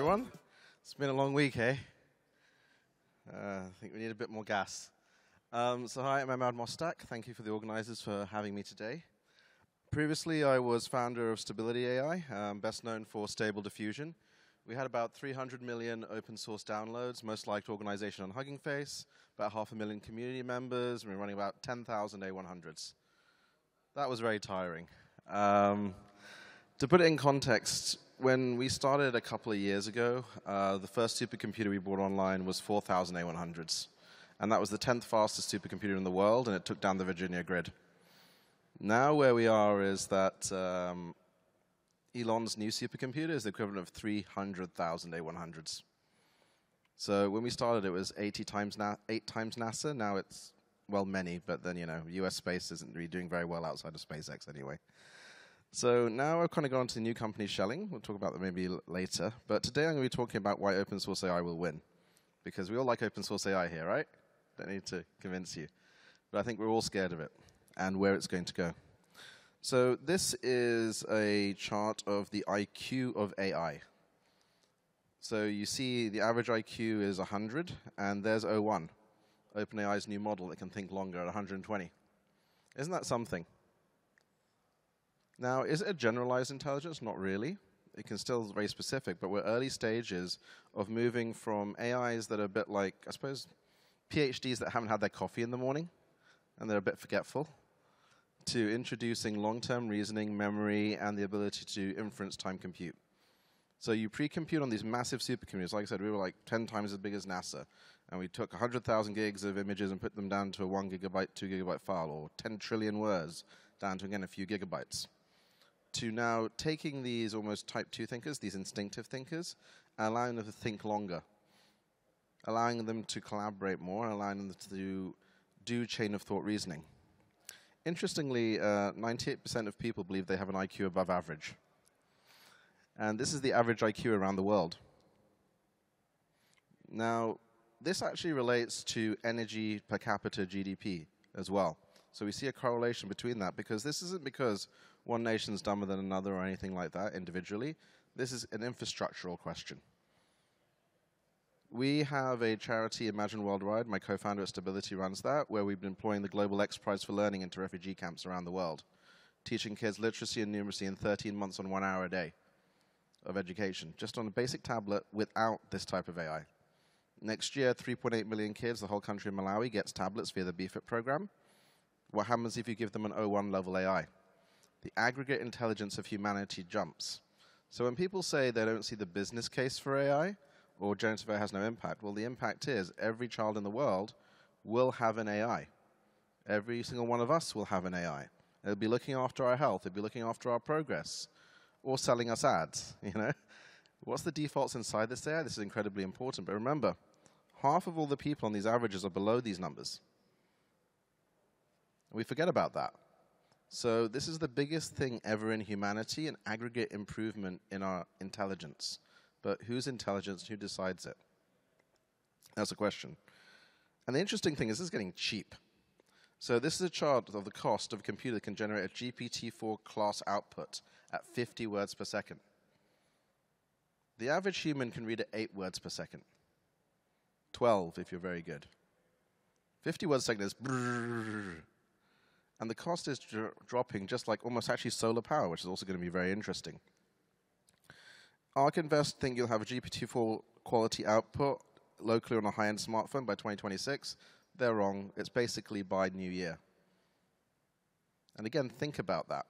everyone. It's been a long week, eh? I think we need a bit more gas. So hi, I'm Emad Mostaque. Thank you for the organizers for having me today. Previously, I was founder of Stability AI, best known for Stable Diffusion. We had about 300 million open source downloads, most liked organization on Hugging Face, about 500,000 community members, and we're running about 10,000 A100s. That was very tiring. To put it in context, when we started a couple of years ago, the first supercomputer we bought online was 4,000 A100s. And that was the 10th fastest supercomputer in the world, and it took down the Virginia grid. Now where we are is that Elon's new supercomputer is the equivalent of 300,000 A100s. So when we started, it was 8 times NASA. Now it's, well, many, but then, you know, US space isn't really doing very well outside of SpaceX anyway. So now I've kind of gone to the new company Schelling. We'll talk about that maybe later. But today I'm going to be talking about why open source AI will win. Because we all like open source AI here, right? Don't need to convince you. But I think we're all scared of it and where it's going to go. So this is a chart of the IQ of AI. So you see the average IQ is 100, and there's O1, OpenAI's new model that can think longer at 120. Isn't that something? Now, is it a generalized intelligence? Not really. It can still be very specific, but we're early stages of moving from AIs that are a bit like, I suppose, PhDs that haven't had their coffee in the morning, and they're a bit forgetful, to introducing long-term reasoning, memory, and the ability to inference time compute. So you pre-compute on these massive supercomputers. Like I said, we were like 10 times as big as NASA, and we took 100,000 gigs of images and put them down to a 1 gigabyte, 2 gigabyte file, or 10 trillion words down to, again, a few gigabytes. To now taking these almost type 2 thinkers, these instinctive thinkers, and allowing them to think longer, allowing them to collaborate more, and allowing them to do chain of thought reasoning. Interestingly, 98% of people believe they have an IQ above average. And this is the average IQ around the world. Now, this actually relates to energy per capita GDP as well. So we see a correlation between that, because this isn't because one nation's dumber than another or anything like that individually. This is an infrastructural question. We have a charity, Imagine Worldwide. My co-founder at Stability runs that, where we've been employing the Global X Prize for Learning into refugee camps around the world, teaching kids literacy and numeracy in 13 months on 1 hour a day of education, just on a basic tablet without this type of AI. Next year, 3.8 million kids, the whole country of Malawi, gets tablets via the BFIT program. What happens if you give them an O1 level AI? The aggregate intelligence of humanity jumps. So when people say they don't see the business case for AI, or generative AI has no impact, well, the impact is every child in the world will have an AI. Every single one of us will have an AI. It'll be looking after our health. It'll be looking after our progress, or selling us ads, you know? What's the defaults inside this AI? This is incredibly important. But remember, half of all the people on these averages are below these numbers. We forget about that. So this is the biggest thing ever in humanity, an aggregate improvement in our intelligence. But whose intelligence, who decides it? That's the question. And the interesting thing is this is getting cheap. So this is a chart of the cost of a computer that can generate a GPT-4 class output at 50 words per second. The average human can read at 8 words per second. 12 if you're very good. 50 words a second is brrrr. And the cost is dropping, just like almost actually solar power, which is also going to be very interesting. ARK Invest think you'll have a GPT-4 quality output locally on a high-end smartphone by 2026. They're wrong. It's basically by New Year. And again, think about that.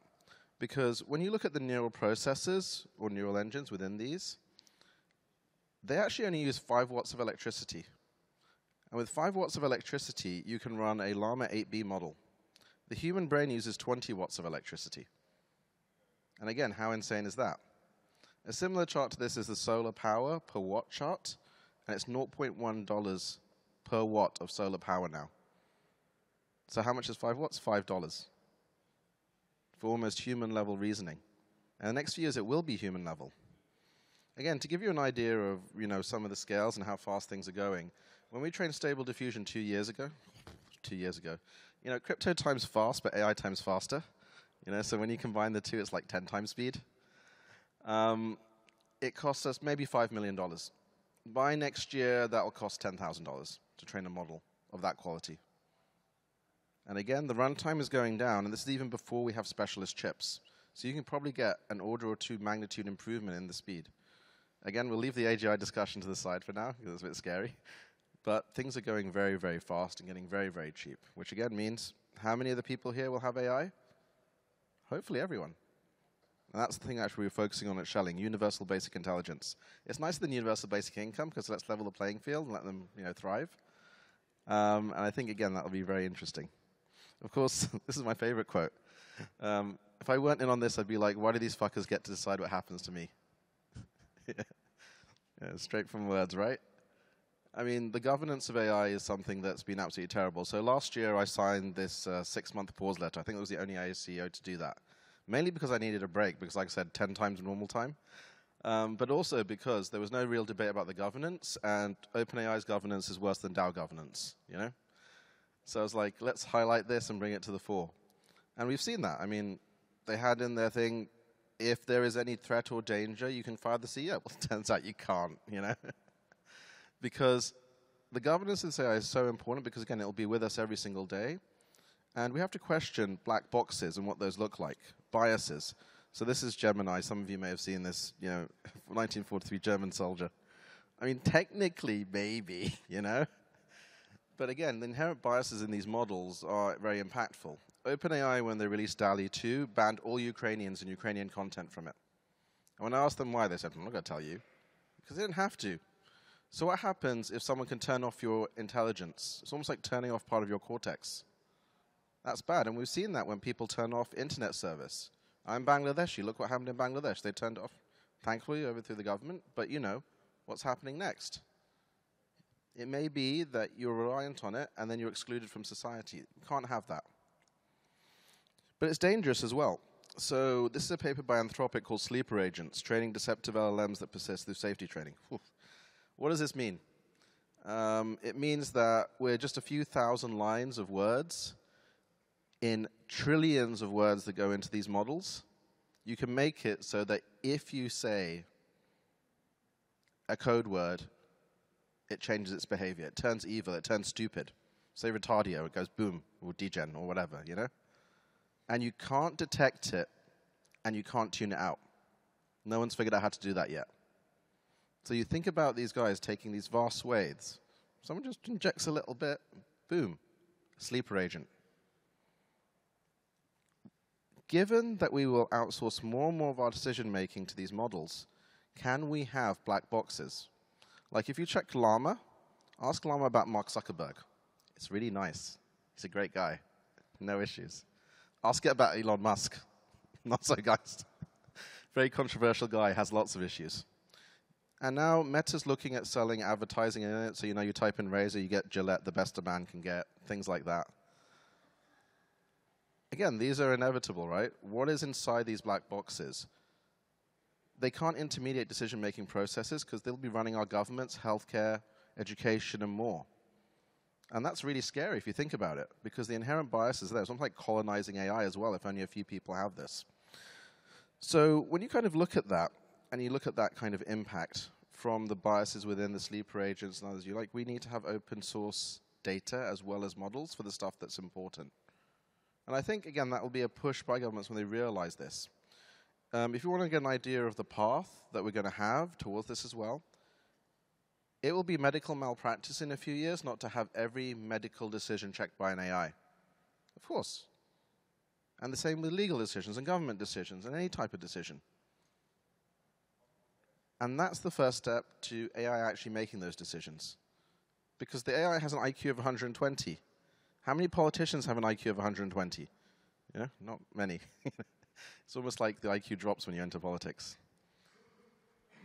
Because when you look at the neural processors or neural engines within these, they actually only use 5 watts of electricity. And with 5 watts of electricity, you can run a Llama 8B model. The human brain uses 20 watts of electricity. And again, how insane is that? A similar chart to this is the solar power per watt chart, and it's $0.1 per watt of solar power now. So how much is 5 watts? $5 for almost human-level reasoning. And the next few years, it will be human level. Again, to give you an idea of some of the scales and how fast things are going, when we trained Stable Diffusion 2 years ago, crypto times fast, but AI times faster. So when you combine the two, it's like 10 times speed. it costs us maybe $5 million. By next year, that will cost $10,000 to train a model of that quality. And again, the runtime is going down, and this is even before we have specialist chips. So you can probably get an order or two magnitude improvement in the speed. Again, we'll leave the AGI discussion to the side for now, because it's a bit scary. But things are going very, very fast and getting very, very cheap, which again means how many of the people here will have AI? Hopefully everyone. And that's the thing actually we're focusing on at Schelling, universal basic intelligence. It's nicer than universal basic income, because let's level the playing field and let them thrive. And I think, again, that'll be very interesting. Of course, this is my favorite quote. If I weren't in on this, I'd be like, why do these fuckers get to decide what happens to me? Yeah, straight from words, right? I mean, the governance of AI is something that's been absolutely terrible. So last year, I signed this 6-month pause letter. I think I was the only AI CEO to do that. Mainly because I needed a break, because like I said, 10 times normal time. But also because there was no real debate about the governance, and OpenAI's governance is worse than DAO governance, So I was like, let's highlight this and bring it to the fore. And we've seen that. I mean, they had in their thing, if there is any threat or danger, you can fire the CEO. Well, it turns out you can't, Because the governance of this AI is so important because, again, it will be with us every single day. And we have to question black boxes and what those look like, biases. So this is Gemini. Some of you may have seen this, 1943 German soldier. I mean, technically, maybe, But again, the inherent biases in these models are very impactful. OpenAI, when they released DALL-E 2, banned all Ukrainians and Ukrainian content from it. And when I asked them why, they said, I'm not going to tell you. Because they didn't have to. So what happens if someone can turn off your intelligence? It's almost like turning off part of your cortex. That's bad. And we've seen that when people turn off internet service. I'm Bangladeshi. Look what happened in Bangladesh. They turned it off, thankfully, overthrew the government. But you know what's happening next. It may be that you're reliant on it, and then you're excluded from society. You can't have that. But it's dangerous as well. So this is a paper by Anthropic called Sleeper Agents, training deceptive LLMs that persist through safety training. Whew. What does this mean? It means that we're just a few thousand lines of words in trillions of words that go into these models. You can make it so that if you say a code word, it changes its behavior. It turns evil. It turns stupid. Say retardio, it goes boom, or degen, or whatever, And you can't detect it, and you can't tune it out. No one's figured out how to do that yet. So you think about these guys taking these vast swathes. Someone just injects a little bit, boom, sleeper agent. Given that we will outsource more and more of our decision-making to these models, can we have black boxes? Like if you check Llama, ask Llama about Mark Zuckerberg. It's really nice. He's a great guy. No issues. Ask it about Elon Musk. Not so nice. Very controversial guy, has lots of issues. And now Meta's looking at selling advertising in it. So you type in Razor, you get Gillette, the best a man can get, things like that. Again, these are inevitable, right? What is inside these black boxes? They can't intermediate decision-making processes because they'll be running our governments, healthcare, education, and more. And that's really scary if you think about it, because the inherent bias is there. It's almost like colonizing AI as well, if only a few people have this. So when you kind of look at that, and you look at that kind of impact from the biases within the sleeper agents and others, we need to have open source data as well as models for the stuff that's important. And I think, again, that will be a push by governments when they realize this. If you want to get an idea of the path that we're going to have towards this as well, it will be medical malpractice in a few years not to have every medical decision checked by an AI. Of course. And the same with legal decisions and government decisions and any type of decision. And that's the first step to AI actually making those decisions. Because the AI has an IQ of 120. How many politicians have an IQ of 120? Not many. It's almost like the IQ drops when you enter politics.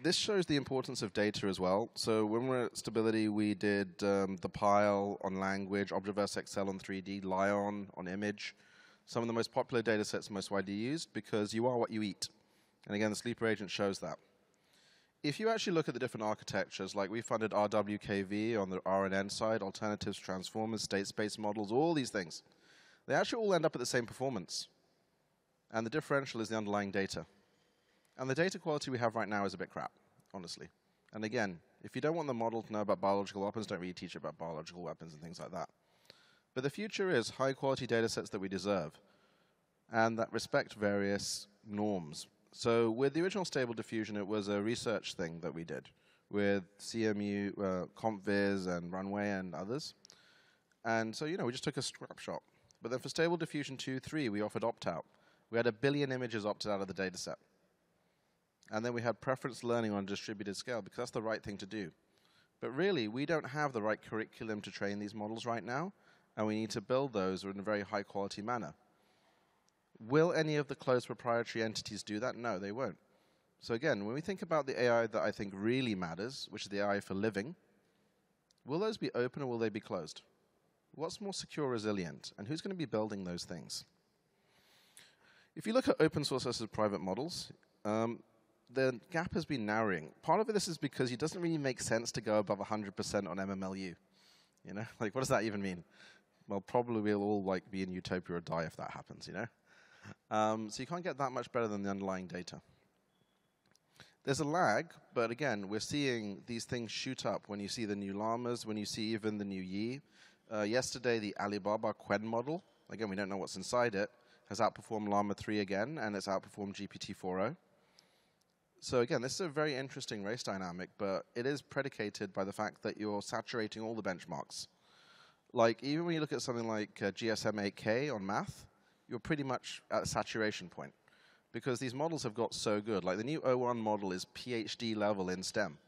This shows the importance of data as well. So when we're at Stability, we did the Pile on language, Observerse XL on 3D, Lion on image. Some of the most popular data sets most widely used because you are what you eat. And again, the sleeper agent shows that. If you actually look at the different architectures, like we funded RWKV on the RNN side, alternatives, transformers, state space models, all these things, they actually all end up at the same performance. And the differential is the underlying data. And the data quality we have right now is a bit crap. honestly. And again, if you don't want the model to know about biological weapons, don't really teach it about biological weapons and things like that. But the future is high-quality data sets that we deserve and that respect various norms. So with the original Stable Diffusion, it was a research thing that we did with CMU, CompViz, and Runway, and others. And so, we just took a snapshot. But then for Stable Diffusion 2, 3, we offered opt-out. We had 1 billion images opted out of the data set. And then we had preference learning on a distributed scale, because that's the right thing to do. But really, we don't have the right curriculum to train these models right now, and we need to build those in a very high-quality manner. Will any of the closed proprietary entities do that? No, they won't. So again, when we think about the AI that I think really matters, which is the AI for living, will those be open or will they be closed? What's more secure, resilient, and who's going to be building those things? If you look at open source versus private models, the gap has been narrowing. Part of this is because it doesn't really make sense to go above 100% on MMLU. Like, what does that even mean? Well, probably we'll all be in utopia or die if that happens, So you can't get that much better than the underlying data. There's a lag, but again, we're seeing these things shoot up when you see the new llamas, when you see even the new Yi. Yesterday, the Alibaba Quen model, again, we don't know what's inside it, has outperformed Llama 3 again, and it's outperformed GPT-4o. So again, this is a very interesting race dynamic, but it is predicated by the fact that you're saturating all the benchmarks. Like, even when you look at something like GSM-8K on math, you're pretty much at a saturation point, because these models have got so good. Like, the new O1 model is PhD level in STEM.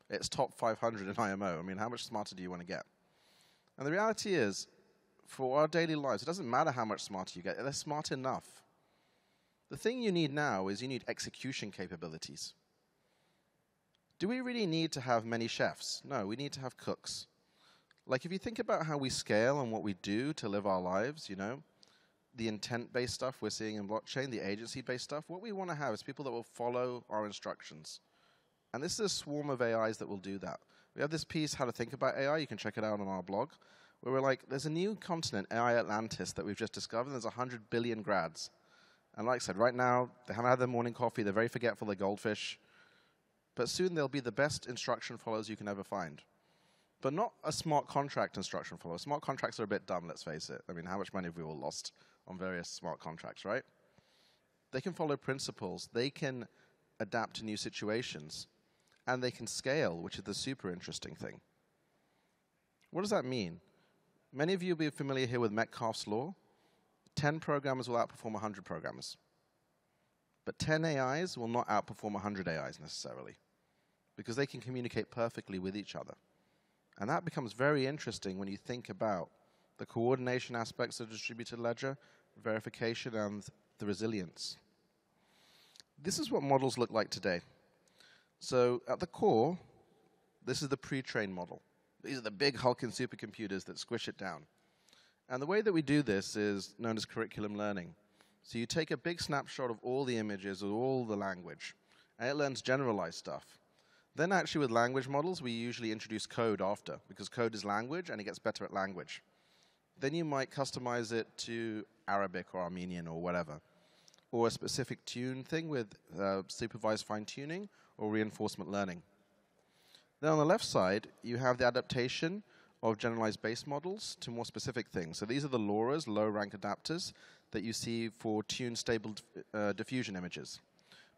It's top 500 in IMO. I mean, how much smarter do you want to get? And the reality is, for our daily lives, it doesn't matter how much smarter you get. They're smart enough. The thing you need now is you need execution capabilities. Do we really need to have many chefs? No, we need to have cooks. Like, if you think about how we scale and what we do to live our lives, the intent-based stuff we're seeing in blockchain, the agency-based stuff, what we want to have is people that will follow our instructions. And this is a swarm of AIs that will do that. We have this piece, How to Think About AI. You can check it out on our blog, where we're like, there's a new continent, AI Atlantis, that we've just discovered. There's 100 billion grads. And like I said, right now, they haven't had their morning coffee. They're very forgetful. They're goldfish. But soon they'll be the best instruction followers you can ever find. But not a smart contract instruction follower. Smart contracts are a bit dumb, let's face it. I mean, how much money have we all lost on various smart contracts, right? They can follow principles. They can adapt to new situations. And they can scale, which is the super interesting thing. What does that mean? Many of you will be familiar here with Metcalfe's law. 10 programmers will outperform 100 programmers. But 10 AIs will not outperform 100 AIs necessarily, because they can communicate perfectly with each other. And that becomes very interesting when you think about the coordination aspects of distributed ledger, verification, and the resilience. This is what models look like today. So at the core, this is the pre-trained model. These are the big hulking supercomputers that squish it down. And the way that we do this is known as curriculum learning. So you take a big snapshot of all the images, of all the language, and it learns generalized stuff. Then actually with language models, we usually introduce code after, because code is language, and it gets better at language. Then you might customize it to Arabic or Armenian or whatever, or a specific tune thing with supervised fine-tuning or reinforcement learning. Then on the left side, you have the adaptation of generalized base models to more specific things. So these are the LoRa's, low-rank adapters, that you see for tune-stable diffusion images.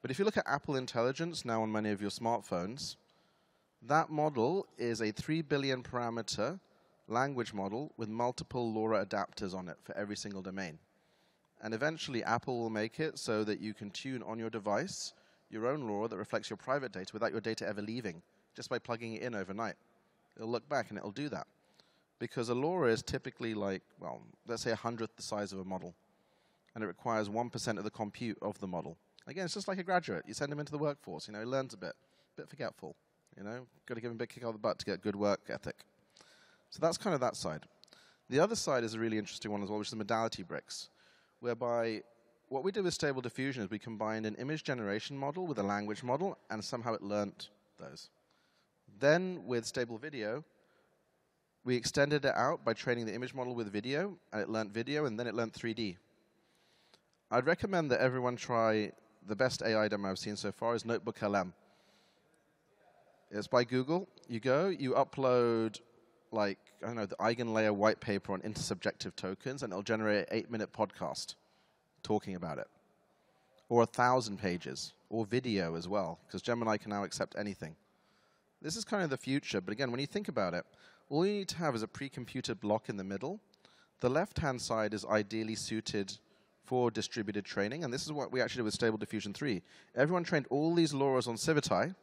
But if you look at Apple Intelligence now on many of your smartphones, that model is a 3 billion parameter language model with multiple LoRa adapters on it for every single domain. And eventually, Apple will make it so that you can tune on your device your own LoRa that reflects your private data without your data ever leaving, just by plugging it in overnight. It'll look back and it'll do that. Because a LoRa is typically like, well, let's say 100th the size of a model. And it requires 1% of the compute of the model. Again, it's just like a graduate. You send him into the workforce. He learns a bit forgetful. Got to give him a big kick on the butt to get good work ethic. So that's kind of that side. The other side is a really interesting one as well, which is the modality bricks, whereby what we did with Stable Diffusion is we combined an image generation model with a language model, and somehow it learned those. Then with Stable Video, we extended it out by training the image model with video, and it learned video, and then it learned 3D. I'd recommend that everyone try the best AI demo I've seen so far is Notebook LM. It's by Google. You go, you upload, like, I don't know, the eigenlayer white paper on intersubjective tokens, and it'll generate an 8-minute podcast talking about it. Or 1,000 pages, or video as well, because Gemini can now accept anything. This is kind of the future, but again, when you think about it, all you need to have is a pre-computed block in the middle. The left-hand side is ideally suited for distributed training, and this is what we actually did with Stable Diffusion 3. Everyone trained all these LoRa's on Civitai,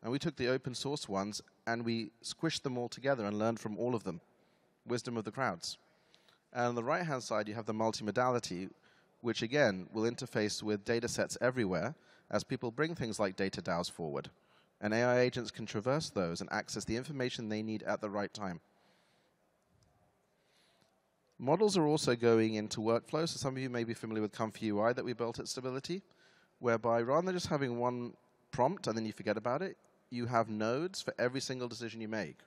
and we took the open source ones, and we squished them all together and learned from all of them. Wisdom of the crowds. And on the right-hand side, you have the multimodality, which, again, will interface with data sets everywhere as people bring things like data DAOs forward. And AI agents can traverse those and access the information they need at the right time. Models are also going into workflows. So some of you may be familiar with Comfy UI that we built at Stability, whereby rather than just having one prompt and then you forget about it, you have nodes for every single decision you make.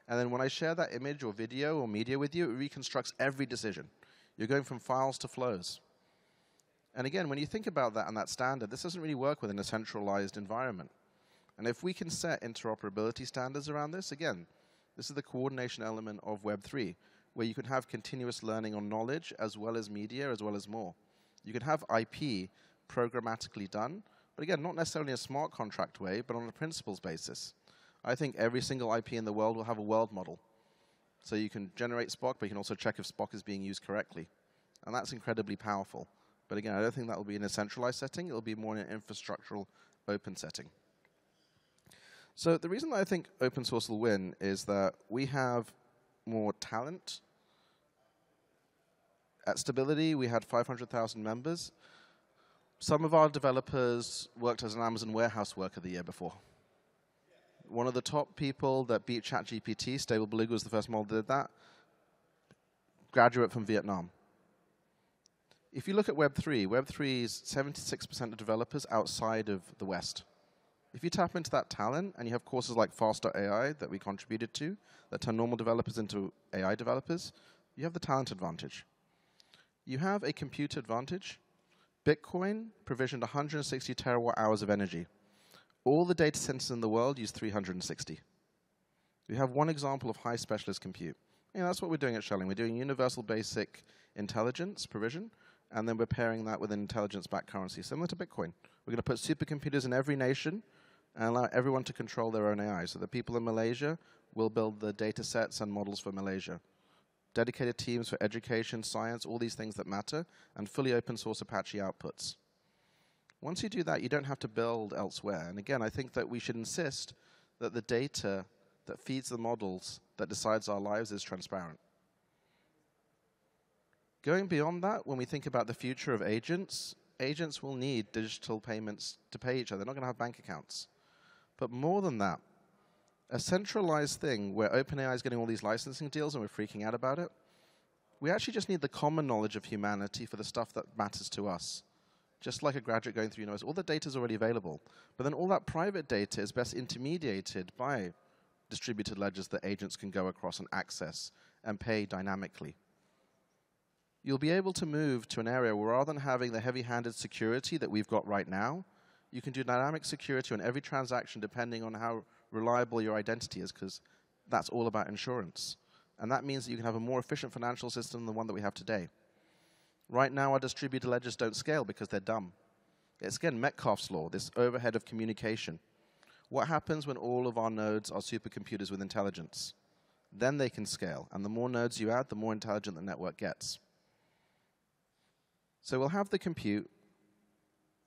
And then when I share that image or video or media with you, it reconstructs every decision. You're going from files to flows. And again, when you think about that and that standard, this doesn't really work within a centralized environment. And if we can set interoperability standards around this, again, this is the coordination element of Web3, where you can have continuous learning on knowledge as well as media as well as more. You can have IP programmatically done, but again, not necessarily in a smart contract way, but on a principles basis. I think every single IP in the world will have a world model. So you can generate Spock, but you can also check if Spock is being used correctly. And that's incredibly powerful. But again, I don't think that will be in a centralized setting. It will be more in an infrastructural open setting. So the reason that I think open source will win is that we have more talent. At Stability, we had 500,000 members. Some of our developers worked as an Amazon warehouse worker the year before. One of the top people that beat ChatGPT, Stable Beluga was the first model that did that, graduate from Vietnam. If you look at Web3, Web3 is 76% of developers outside of the West. If you tap into that talent, and you have courses like Fast.ai that we contributed to, that turn normal developers into AI developers, you have the talent advantage. You have a compute advantage. Bitcoin provisioned 160 terawatt hours of energy. All the data centers in the world use 360. We have one example of high specialist compute. That's what we're doing at Schelling. We're doing universal basic intelligence provision, and then we're pairing that with an intelligence-backed currency, similar to Bitcoin. We're going to put supercomputers in every nation and allow everyone to control their own AI. So the people in Malaysia will build the data sets and models for Malaysia. Dedicated teams for education, science, all these things that matter, and fully open source Apache outputs. Once you do that, you don't have to build elsewhere. And again, I think that we should insist that the data that feeds the models that decides our lives is transparent. Going beyond that, when we think about the future of agents, agents will need digital payments to pay each other. They're not going to have bank accounts. But more than that, a centralized thing where OpenAI is getting all these licensing deals and we're freaking out about it, we actually just need the common knowledge of humanity for the stuff that matters to us. Just like a graduate going through university, all the data is already available. But then all that private data is best intermediated by distributed ledgers that agents can go across and access and pay dynamically. You'll be able to move to an area where rather than having the heavy-handed security that we've got right now, you can do dynamic security on every transaction depending on how reliable your identity is, because that's all about insurance. And that means that you can have a more efficient financial system than the one that we have today. Right now, our distributed ledgers don't scale because they're dumb. It's, again, Metcalfe's law, this overhead of communication. What happens when all of our nodes are supercomputers with intelligence? Then they can scale. And the more nodes you add, the more intelligent the network gets. So we'll have the compute,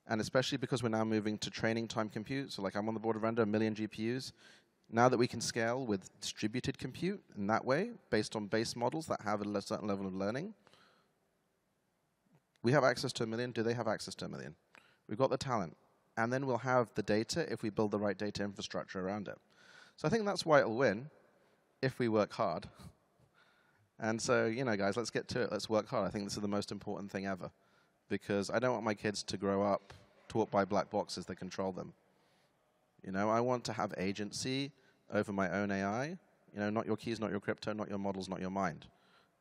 and especially because we're now moving to training time compute, so like I'm on the board of Render, 1 million GPUs. Now that we can scale with distributed compute in that way, based on base models that have a certain level of learning, we have access to 1 million. Do they have access to 1 million? We've got the talent. And then we'll have the data if we build the right data infrastructure around it. So I think that's why it'll win, if we work hard. And so, guys, let's get to it. Let's work hard. I think this is the most important thing ever. Because I don't want my kids to grow up taught by black boxes that control them. I want to have agency over my own AI. Not your keys, not your crypto, not your models, not your mind.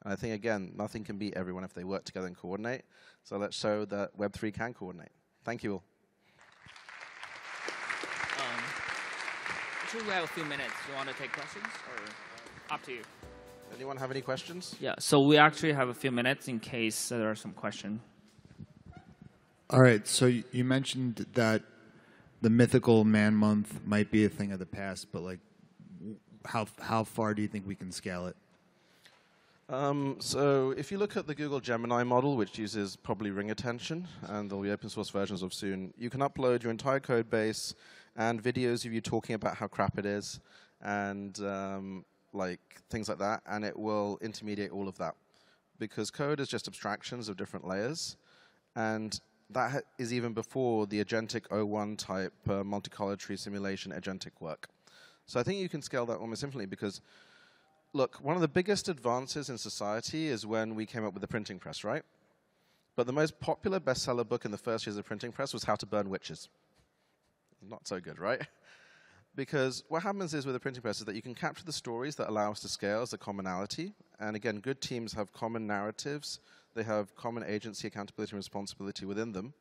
And I think, again, nothing can beat everyone if they work together and coordinate. So let's show that Web3 can coordinate. Thank you all. actually, we have a few minutes. You want to take questions, or up to you? Anyone have any questions? Yeah, so we actually have a few minutes in case there are some questions. All right, so you mentioned that the mythical man month might be a thing of the past, but like, how far do you think we can scale it? So if you look at the Google Gemini model, which uses probably ring attention, and there'll be open source versions of soon, you can upload your entire code base and videos of you talking about how crap it is, and like things like that, and it will intermediate all of that. Because code is just abstractions of different layers, and that is even before the agentic O1 type multicolor simulation agentic work. So I think you can scale that almost infinitely because, look, one of the biggest advances in society is when we came up with the printing press, right? But the most popular bestseller book in the first years of the printing press was How to Burn Witches. Not so good, right? Because what happens is with the printing press is that you can capture the stories that allow us to scale as a commonality. And again, good teams have common narratives. They have common agency, accountability, and responsibility within them.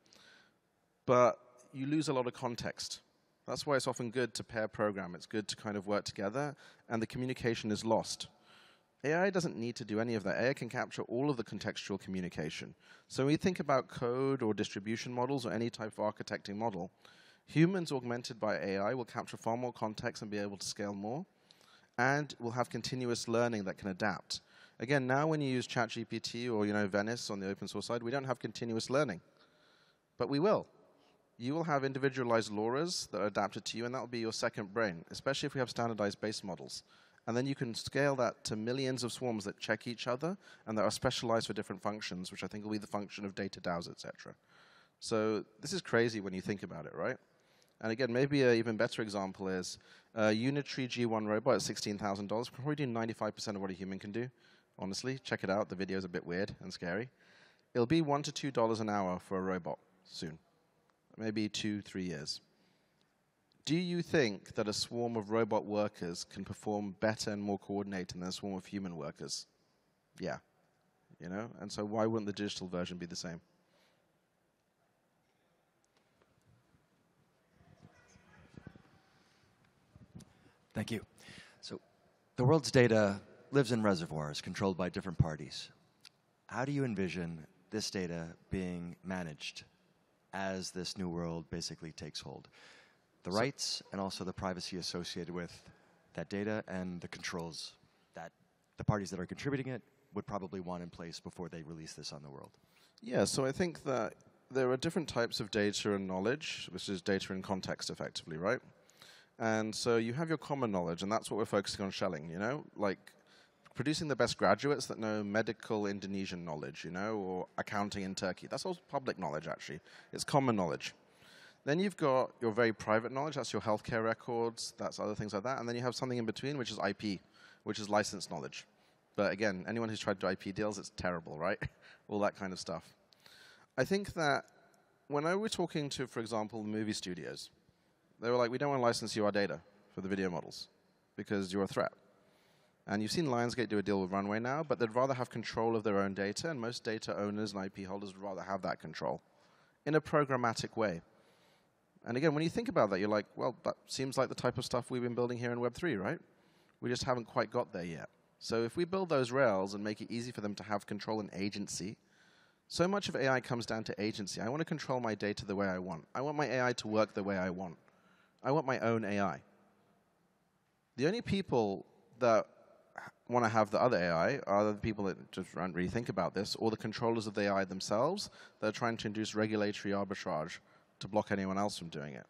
But you lose a lot of context. That's why it's often good to pair program. It's good to kind of work together, and the communication is lost. AI doesn't need to do any of that. AI can capture all of the contextual communication. So when we think about code or distribution models or any type of architecting model, humans augmented by AI will capture far more context and be able to scale more, and will have continuous learning that can adapt. Again, now when you use ChatGPT or Venice on the open source side, we don't have continuous learning. But we will. You will have individualized LoRa's that are adapted to you, and that will be your second brain, especially if we have standardized base models. And then you can scale that to millions of swarms that check each other and that are specialized for different functions, which I think will be the function of data DAOs, etc. So this is crazy when you think about it, right? And again, maybe an even better example is a Unitree G1 robot at $16,000 can probably do 95% of what a human can do. Honestly, check it out. The video is a bit weird and scary. It'll be $1 to $2 an hour for a robot soon, maybe 2-3 years. Do you think that a swarm of robot workers can perform better and more coordinated than a swarm of human workers? Yeah. And so why wouldn't the digital version be the same? Thank you. So the world's data lives in reservoirs controlled by different parties. How do you envision this data being managed as this new world basically takes hold? The rights and also the privacy associated with that data and the controls that the parties that are contributing it would probably want in place before they release this on the world. Yeah, so I think that there are different types of data and knowledge, which is data and context effectively, right? And so you have your common knowledge, and that's what we're focusing on Schelling, like producing the best graduates that know medical Indonesian knowledge, or accounting in Turkey. That's all public knowledge, actually. It's common knowledge. Then you've got your very private knowledge. That's your healthcare records. That's other things like that. And then you have something in between, which is IP, which is licensed knowledge. But again, anyone who's tried to do IP deals, it's terrible, right? All that kind of stuff. I think that when I was talking to, for example, the movie studios, they were like, we don't want to license you our data for the video models because you're a threat. And you've seen Lionsgate do a deal with Runway now, but they'd rather have control of their own data, and most data owners and IP holders would rather have that control in a programmatic way. And again, when you think about that, you're like, well, that seems like the type of stuff we've been building here in Web3, right? We just haven't quite got there yet. So if we build those rails and make it easy for them to have control and agency, so much of AI comes down to agency. I want to control my data the way I want. I want my AI to work the way I want. I want my own AI. The only people that want to have the other AI are the people that just don't really think about this, or the controllers of the AI themselves that are trying to induce regulatory arbitrage to block anyone else from doing it.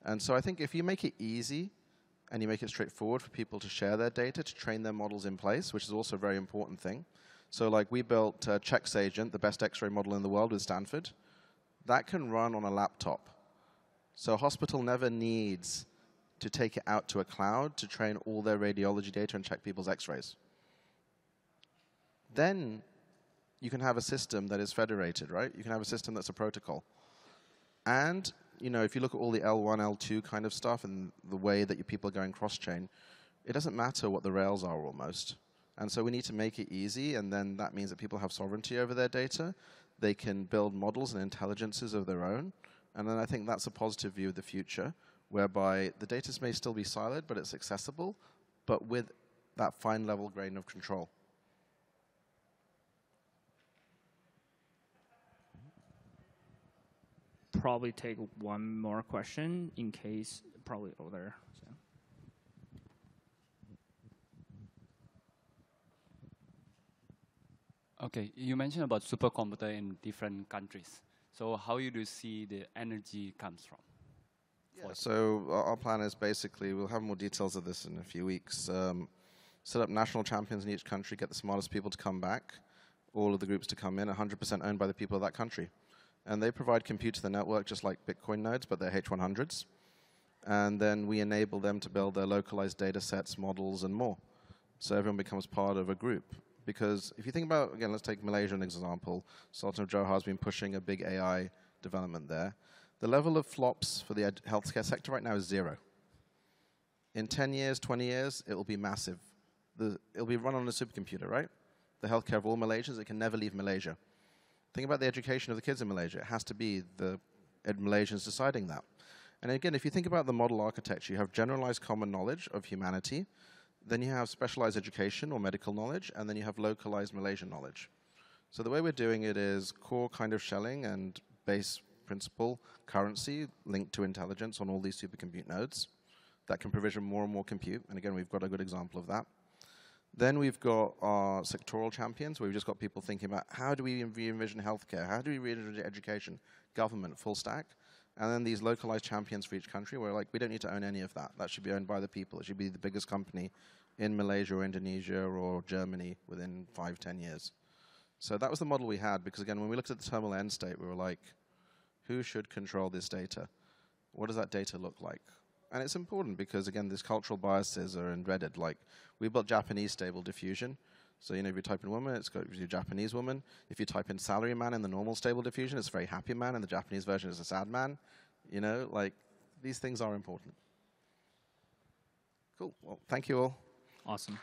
And so I think if you make it easy and you make it straightforward for people to share their data, to train their models in place, which is also a very important thing. So like we built Chex Agent, the best X-ray model in the world with Stanford. That can run on a laptop. So a hospital never needs to take it out to a cloud to train all their radiology data and check people's X-rays. Then you can have a system that is federated, right? You can have a system that's a protocol. And if you look at all the L1, L2 kind of stuff and the way that your people are going cross-chain, it doesn't matter what the rails are almost. And so we need to make it easy, and then that means that people have sovereignty over their data. They can build models and intelligences of their own. And then I think that's a positive view of the future, whereby the data may still be siloed, but it's accessible, but with that fine level grain of control. Probably take one more question in case, probably over there. So. Okay, you mentioned about supercomputer in different countries. So how do you see the energy comes from? Yeah, so our plan is basically, we'll have more details of this in a few weeks, set up national champions in each country, get the smartest people to come back, all of the groups to come in, 100% owned by the people of that country. And they provide compute to the network just like Bitcoin nodes, but they're H100s. And then we enable them to build their localized data sets, models, and more. So everyone becomes part of a group. Because if you think about, again, let's take Malaysia as an example. Sultan of Johor has been pushing a big AI development there. The level of flops for the healthcare sector right now is 0. In 10 years, 20 years, it will be massive. It'll be run on a supercomputer, right? The healthcare of all Malaysians, it can never leave Malaysia. Think about the education of the kids in Malaysia. It has to be the Malaysians deciding that. And again, if you think about the model architecture, you have generalized common knowledge of humanity, then you have specialized education or medical knowledge, and then you have localized Malaysian knowledge. So the way we're doing it is core kind of Schelling and base principle currency linked to intelligence on all these supercompute nodes that can provision more and more compute. And again, we've got a good example of that. Then we've got our sectoral champions, where we've just got people thinking about how do we re-envision healthcare, how do we re-envision education, government, full stack. And then these localized champions for each country, where like we don't need to own any of that. That should be owned by the people. It should be the biggest company in Malaysia or Indonesia or Germany within 5, 10 years. So that was the model we had, because again, when we looked at the terminal end state, we were like, who should control this data? What does that data look like? And it's important because, again, these cultural biases are embedded. Like, we built Japanese stable diffusion. So, you know, if you type in woman, it's got a Japanese woman. If you type in salary man in the normal stable diffusion, it's a very happy man, and the Japanese version is a sad man. You know, like, these things are important. Cool. Well, thank you all. Awesome.